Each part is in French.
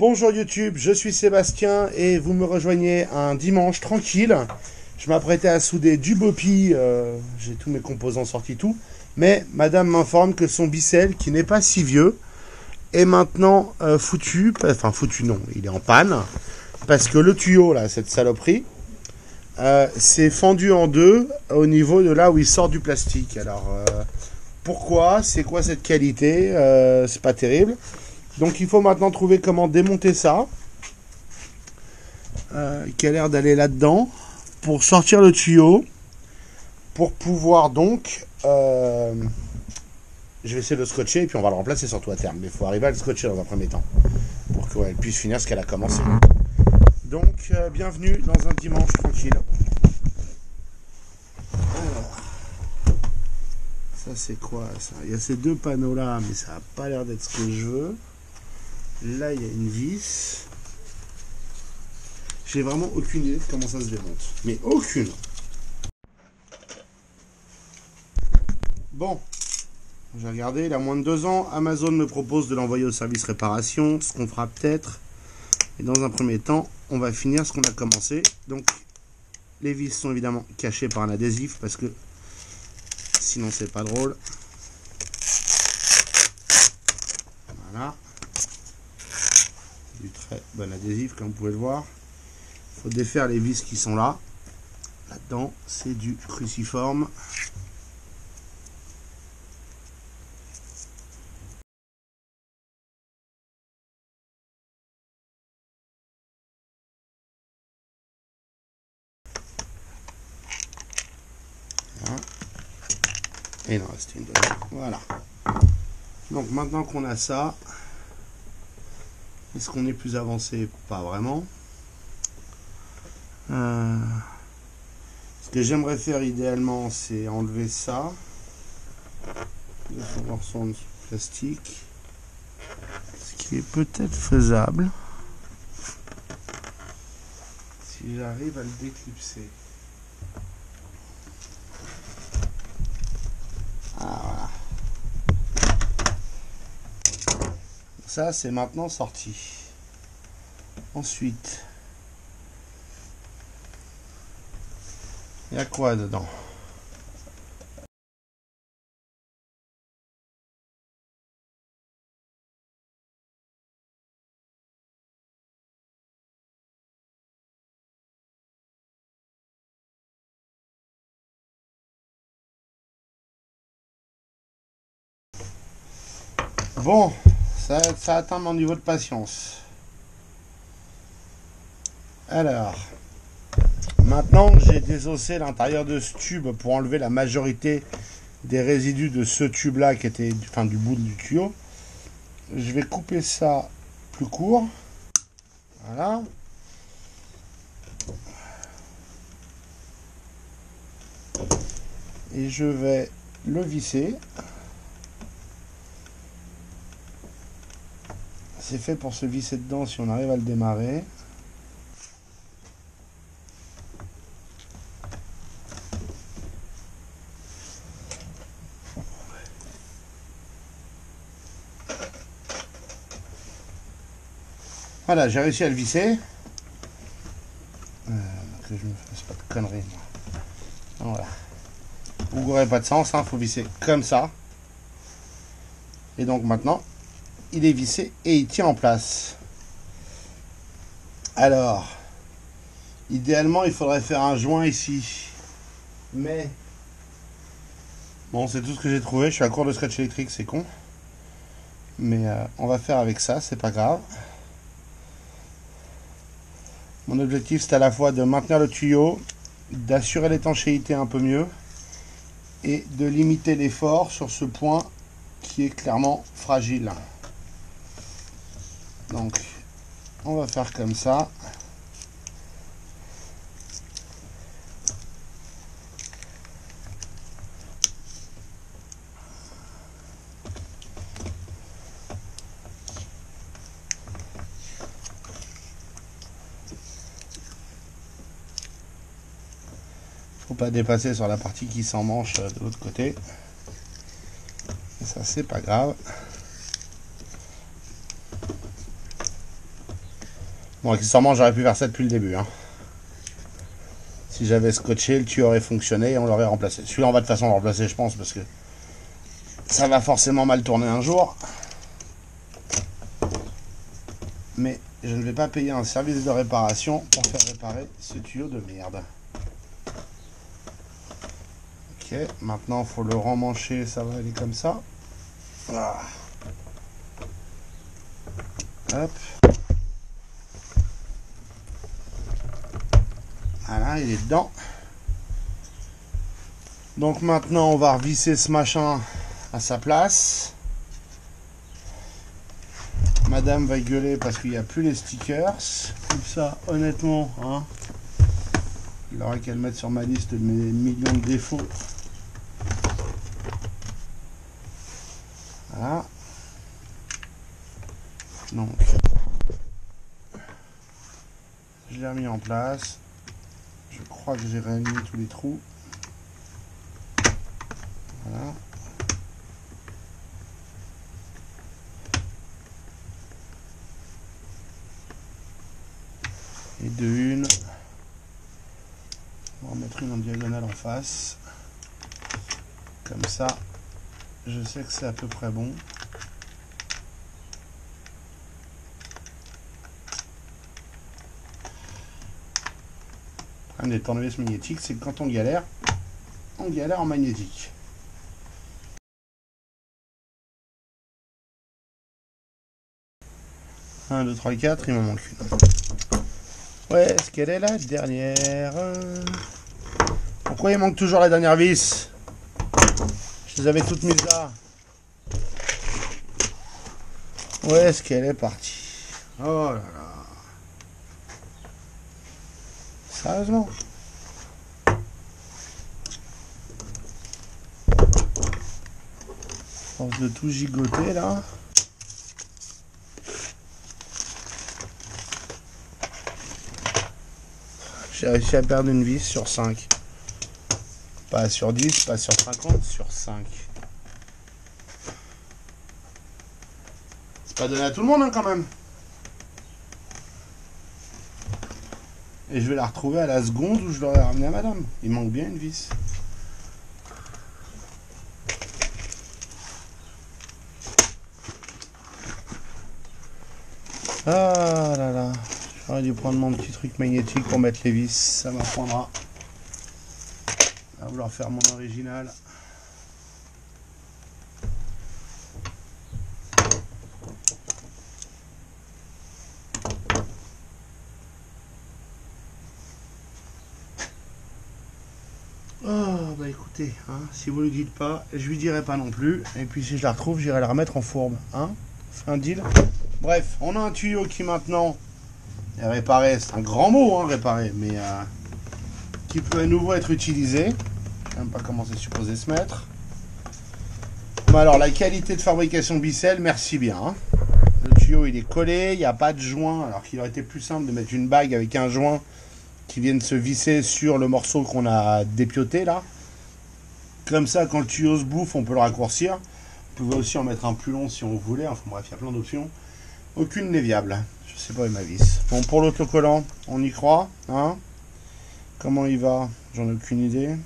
Bonjour YouTube, je suis Sébastien et vous me rejoignez un dimanche tranquille. Je m'apprêtais à souder du bopi, j'ai tous mes composants sortis tout. Mais madame m'informe que son bicelle, qui n'est pas si vieux, est maintenant foutu. Enfin foutu non, il est en panne. Parce que le tuyau, là, cette saloperie, s'est fendu en deux au niveau de là où il sort du plastique. Alors pourquoi? C'est quoi cette qualité? C'est pas terrible. Donc il faut maintenant trouver comment démonter ça, qui a l'air d'aller là-dedans, pour sortir le tuyau, pour pouvoir donc, je vais essayer de le scotcher et puis on va le remplacer surtout à terme, mais il faut arriver à le scotcher dans un premier temps, pour qu'elle puisse finir ce qu'elle a commencé. Donc bienvenue dans un dimanche tranquille. Alors, ça c'est quoi ça? Il y a ces deux panneaux là, mais ça n'a pas l'air d'être ce que je veux. Là, il y a une vis. J'ai vraiment aucune idée de comment ça se démonte. Mais aucune. Bon. J'ai regardé, il a moins de 2 ans. Amazon me propose de l'envoyer au service réparation. Ce qu'on fera peut-être. Et dans un premier temps, on va finir ce qu'on a commencé. Donc, les vis sont évidemment cachées par un adhésif. Parce que sinon, c'est pas drôle. Voilà. Du très bon adhésif comme vous pouvez le voir. Il faut défaire les vis qui sont là. Là-dedans, c'est du cruciforme. Voilà. Et il en reste une deuxième. Voilà. Donc maintenant qu'on a ça, est-ce qu'on est plus avancé? Pas vraiment. Ce que j'aimerais faire idéalement, c'est enlever ça. Ce morceau en plastique. Ce qui est peut-être faisable. Si j'arrive à le déclipser. Ah voilà. Ça, c'est maintenant sorti. Ensuite, il y a quoi dedans? Bon, ça atteint mon niveau de patience. Alors, maintenant que j'ai désossé l'intérieur de ce tube pour enlever la majorité des résidus de ce tube là qui était du bout du tuyau, je vais couper ça plus court. Voilà. Et je vais le visser. C'est fait pour se visser dedans si on arrive à le démarrer. Voilà, j'ai réussi à le visser. Que je me fasse pas de conneries. Voilà. Vous n'aurez pas de sens, hein, faut visser comme ça. Et donc maintenant, il est vissé et il tient en place. Alors, idéalement, il faudrait faire un joint ici. Mais, bon, c'est tout ce que j'ai trouvé. Je suis à court de scotch électrique, c'est con. Mais on va faire avec ça, c'est pas grave. Mon objectif, c'est à la fois de maintenir le tuyau, d'assurer l'étanchéité un peu mieux, et de limiter l'effort sur ce point qui est clairement fragile. Donc, on va faire comme ça. Faut pas dépasser sur la partie qui s'emmanche de l'autre côté. Et ça, c'est pas grave. Bon, accessoirement, j'aurais pu faire ça depuis le début. Hein. Si j'avais scotché, le tuyau aurait fonctionné et on l'aurait remplacé. Celui-là, on va de toute façon le remplacer, je pense, parce que ça va forcément mal tourner un jour. Mais je ne vais pas payer un service de réparation pour faire réparer ce tuyau de merde. Ok, maintenant, il faut le remmancher, ça va aller comme ça. Voilà. Hop. Voilà, il est dedans. Donc maintenant, on va revisser ce machin à sa place. Madame va gueuler parce qu'il n'y a plus les stickers. Comme ça, honnêtement, hein, il aurait qu'à le mettre sur ma liste de mes millions de défauts. Voilà. Donc, je l'ai remis en place. Je crois que j'ai réaligné tous les trous. Voilà. Et de une. On va en mettre une en diagonale en face. Comme ça, je sais que c'est à peu près bon. Le problème des tournevis magnétiques, c'est que quand on galère en magnétique. 1, 2, 3, 4, il m'en manque une. Ouais, est-ce qu'elle est la dernière? Pourquoi il manque toujours la dernière vis? Je les avais toutes mises là. Où est-ce qu'elle est partie? Oh là là. Sérieusement? Force de tout gigoter là. J'ai réussi à perdre une vis sur 5. Pas sur 10, pas sur 50, sur 5. C'est pas donné à tout le monde hein, quand même. Et je vais la retrouver à la seconde où je l'aurais ramené à madame. Il manque bien une vis. Ah là là. J'aurais dû prendre mon petit truc magnétique pour mettre les vis. Ça m'apprendra à vouloir faire mon original. Oh bah écoutez, hein, si vous le dites pas, je lui dirai pas non plus. Et puis si je la retrouve, j'irai la remettre en fourbe. Hein, on fait un deal. Bref, on a un tuyau qui maintenant est réparé. C'est un grand mot, hein, réparé, mais qui peut à nouveau être utilisé. Je sais même pas comment c'est supposé se mettre. Bon, alors la qualité de fabrication Bissell, merci bien. Hein. Le tuyau il est collé, il n'y a pas de joint, alors qu'il aurait été plus simple de mettre une bague avec un joint qui viennent se visser sur le morceau qu'on a dépioté là. Comme ça, quand le tuyau se bouffe, on peut le raccourcir. Vous pouvez aussi en mettre un plus long si on voulait. Enfin bref, il y a plein d'options. Aucune n'est viable. Je sais pas où est ma vis. Bon, pour l'autocollant, on y croit. Hein, comment il va? J'en ai aucune idée.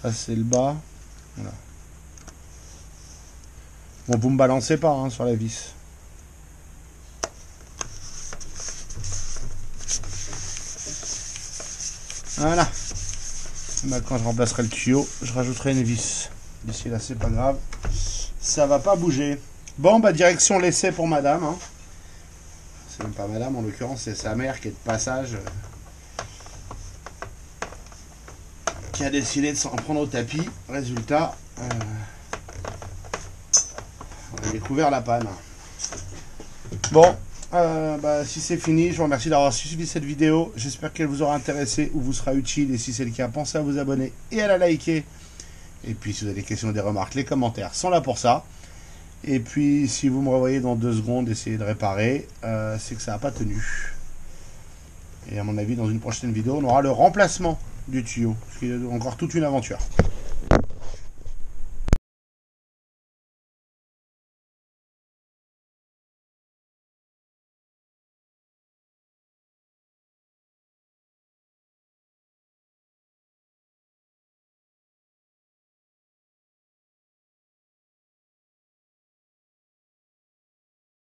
Ça, c'est le bas. Voilà. Bon, vous me balancez pas hein, sur la vis. Voilà. Quand je remplacerai le tuyau, je rajouterai une vis. D'ici là, c'est pas grave. Ça va pas bouger. Bon, bah direction l'essai pour madame. Hein. C'est même pas madame, en l'occurrence, c'est sa mère qui est de passage. Qui a décidé de s'en prendre au tapis. Résultat, on a découvert la panne. Bon. Bah, si c'est fini, je vous remercie d'avoir suivi cette vidéo. J'espère qu'elle vous aura intéressé ou vous sera utile. Et si c'est le cas, pensez à vous abonner et à la liker. Et puis, si vous avez des questions ou des remarques, les commentaires sont là pour ça. Et puis, si vous me revoyez dans 2 secondes essayer de réparer, c'est que ça n'a pas tenu. Et à mon avis, dans une prochaine vidéo, on aura le remplacement du tuyau. Ce qui est encore toute une aventure.